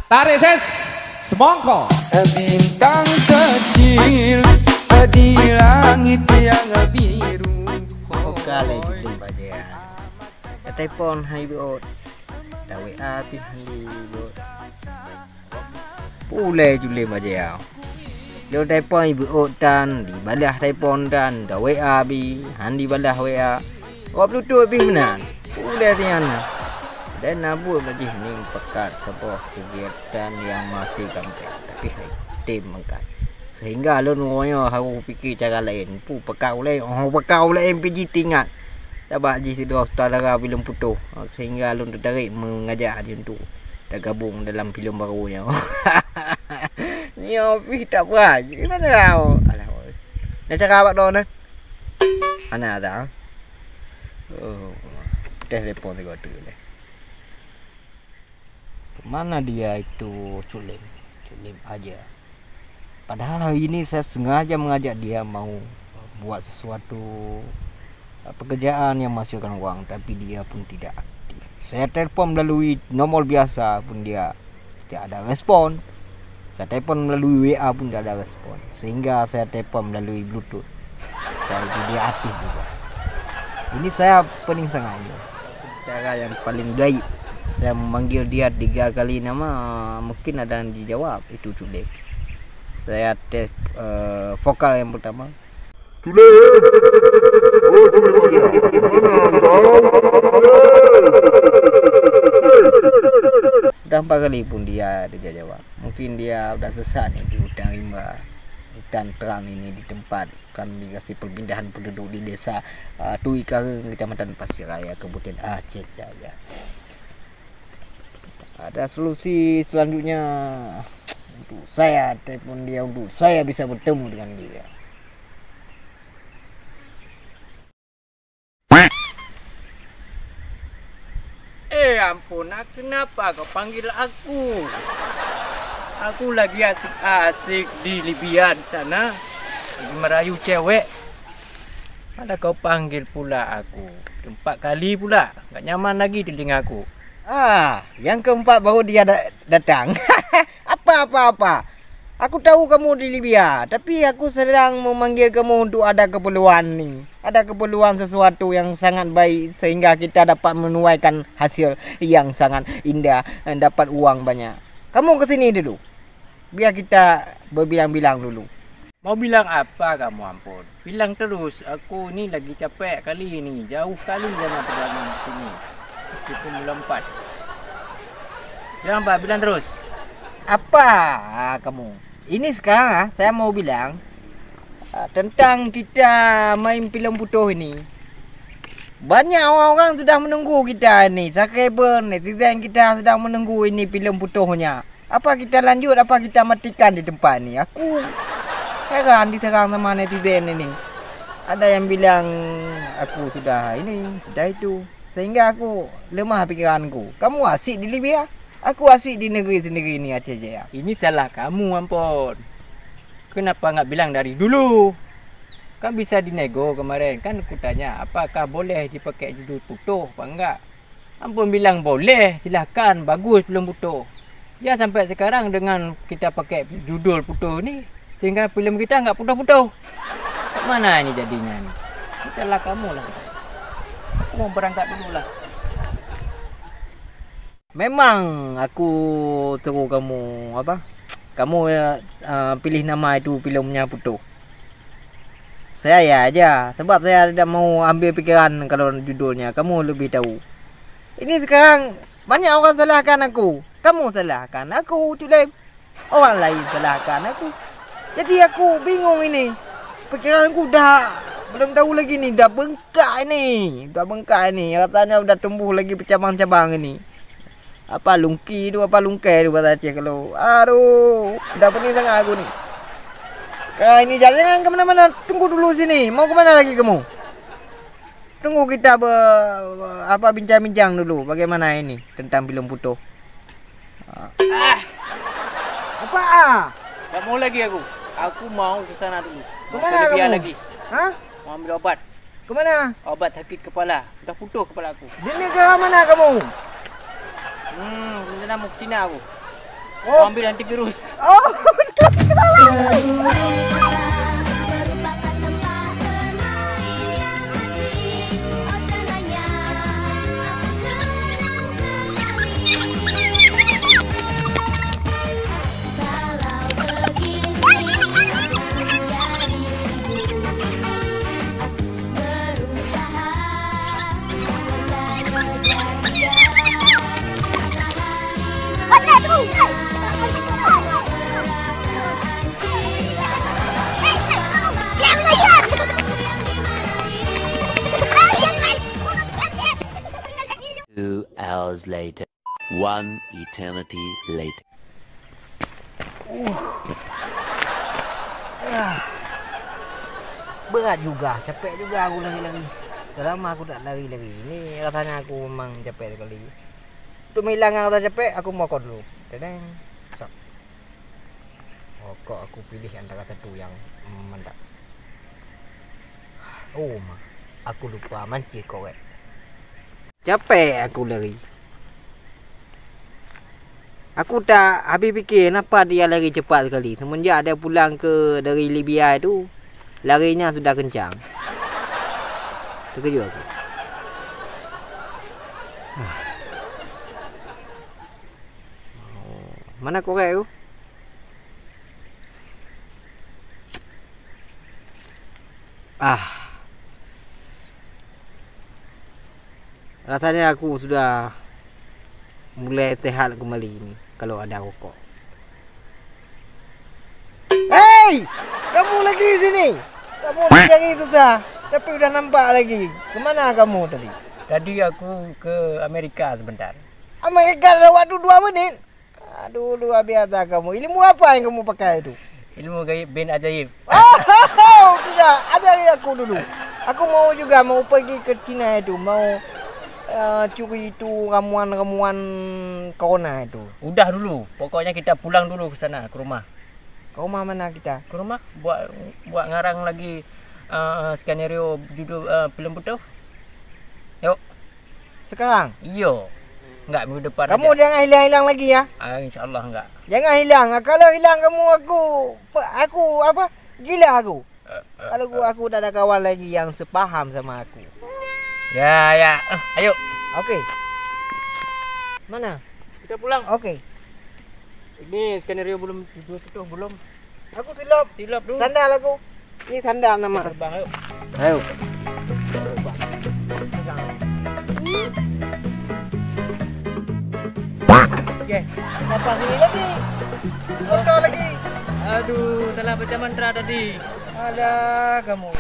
Tarik ses, semongko. Bintang kecil di langit yang biru. Kale julim baja. Telepon hai bot. Da WA pi handi bot. Pule julim baja. Lo telepon ibu dan di balah telepon dan da WA bi handi balah WA. Oh Bluetooth bi menan. Pule tiana. Dan nabu bagi ni pekat sebuah kegiatan yang masih kampung tapi tim mengkat. Sehingga lu ngoyo aku fikir cara lain. Pu pekau lain. Oh pekau lain pergi tinggal. Dapat ji sidua saudara filem putus. Sehingga lu tertarik mengajak dia tu. Dah gabung dalam filem barunya. Ni opi tak buat. Gimana kau? Alah. Nak cakap apa tu? Mana ada? Oh. Telepon dia tu le. Mana dia itu Culim aja. Padahal hari ini saya sengaja mengajak dia mau buat sesuatu pekerjaan yang menghasilkan uang, tapi dia pun tidak aktif. Saya telefon melalui nomor biasa pun dia tidak ada respon. Saya telefon melalui WA pun tidak ada respon. Sehingga saya telefon melalui Bluetooth. Jadi dia aktif juga. Ini saya pening sangat. Cara yang paling gaib. Saya memanggil dia 3 kali nama, mungkin ada yang dijawab, itu Culim. Saya tes vokal yang pertama. Culim! Oh Culim aja, mana kau? Sudah 4 kali pun dia jawab. Mungkin dia sudah sesat nih di hutan rimba, hutan terang ini di tempat kami kasih perpindahan penduduk di desa Tui Karang, Kecamatan Pasir Raya, Kabupaten Aceh Jaya. Ada solusi selanjutnya untuk saya telefon dia untuk saya bisa bertemu dengan dia. Ampun, kenapa kau panggil aku? Aku lagi asik-asik di Libya di sana, lagi merayu cewek. Ada kau panggil pula aku 4 kali pula, tak nyaman lagi telinga aku. Yang keempat baru dia datang. Apa. Aku tahu kamu di Libya, tapi aku sedang memanggil kamu untuk ada keperluan ni. Ada keperluan sesuatu yang sangat baik sehingga kita dapat menuaikan hasil yang sangat indah dan dapat uang banyak. Kamu ke sini dulu. Biar kita berbilang-bilang dulu. Mau bilang apa kamu ampun? Bilang terus, aku ni lagi capek kali ni. Jauh kali jalan perjalanan ke sini. Meskipun melompat. Bilang terus. Apa kamu? Ini sekarang saya mau bilang tentang kita main filem putus ini. Banyak orang-orang sudah menunggu kita ni. Subscriber, netizen kita sedang menunggu ini filem putusnya. Apa kita lanjut, apa kita matikan di tempat ni? Aku heran diserang sama netizen ini. Ada yang bilang aku sudah ini, sudah itu. Sehingga aku lemah pikiranku. Kamu asik di Libya, aku asik di negeri sendiri ni Aceh Jaya. Ini salah kamu ampun. Kenapa enggak bilang dari dulu? Kan bisa dinego kemarin. Kan aku tanya apakah boleh dipakai judul putus apa enggak. Ampun bilang boleh, silakan, bagus belum putus. Ya sampai sekarang dengan kita pakai judul putus ni sehingga filem kita enggak putus-putus. Mana ini jadinya ni? Ini salah kamu lah. Aku mau berangkat dulu lah. Memang aku suruh kamu apa? Kamu pilih nama itu filmnya putus. Saya ya aja sebab saya tidak mau ambil pikiran kalau judulnya. Kamu lebih tahu. Ini sekarang banyak orang salahkan aku. Kamu salahkan aku, Culim. Orang lain salahkan aku. Jadi aku bingung ini. Pikiranku dah belum tahu lagi ni, dah bengkak ni. Katanya dah tumbuh lagi bercabang-cabang ini. Apa lungki tu, apa lungkai tu bahasa Aceh kalau. Aduh, dah pening sangat aku ni. Ini jangan ke mana-mana, tunggu dulu sini. Mau ke mana lagi kamu? Tunggu kita bincang-bincang dulu bagaimana ini tentang filem putus. Apa? Tak mau lagi aku. Aku mau ke sana dulu. Kemana kamu? Lagi. Hah? Mau ambil obat. Kemana? Obat sakit kepala. Dah putus kepala aku. Di negara mana kamu? Rencana mau ke Cina aku. Oh. Ambil antivirus. Oh. Hours later. 1 eternity later. Berat juga, capek juga aku lari-lari. Dah lama aku tak lari-lari. Ini rasanya aku memang capek sekali. Untuk menghilangkan rasa capek, aku mau rokok dulu. Tadang. Stop. Rokok aku pilih antara satu yang mantap. Oh, aku lupa mancing korek. Capek aku lari. Aku tak habis fikir kenapa dia lari cepat sekali. Semenjak dia pulang dari Libya itu, larinya sudah kencang. Terkejut aku. Mana korek tu? Rasanya aku sudah mulai sehat kembali ni kalau ada rokok. Hei! Kamu lagi sini? Kamu cari susah. Tapi udah nampak lagi. Kemana kamu tadi? Tadi aku ke Amerika sebentar. Amerika dalam waktu 2 menit? Aduh, luar biasa kamu. Ilmu apa yang kamu pakai itu? Ilmu gaib bin ajaib. Oh, tidak. Ajari aku dulu. Aku mau juga mau pergi ke China itu. Mau curi itu ramuan-ramuan corona itu. Udah dulu. Pokoknya kita pulang dulu ke sana, ke rumah. Ke rumah mana kita? Ke rumah buat ngarang lagi skenario judul filem butuh. Yuk. Sekarang? Iyo. Enggak, minggu depan Kamu aja. jangan hilang-hilang lagi ya. InsyaAllah enggak. Jangan hilang. Kalau hilang kamu aku apa? Gila aku. Kalau aku dah ada kawan lagi yang sepaham sama aku. Ya. Ayo. Okey. Mana? Kita pulang. Okey. Ini skenario belum butuh belum. Aku silap. Silap dulu. Sandal aku. Ini sandal nama. Terbang ayo. Ayo. Okey. Apa sini lagi? Betul lagi. Aduh, salah baca mantra tadi. Ada kamu.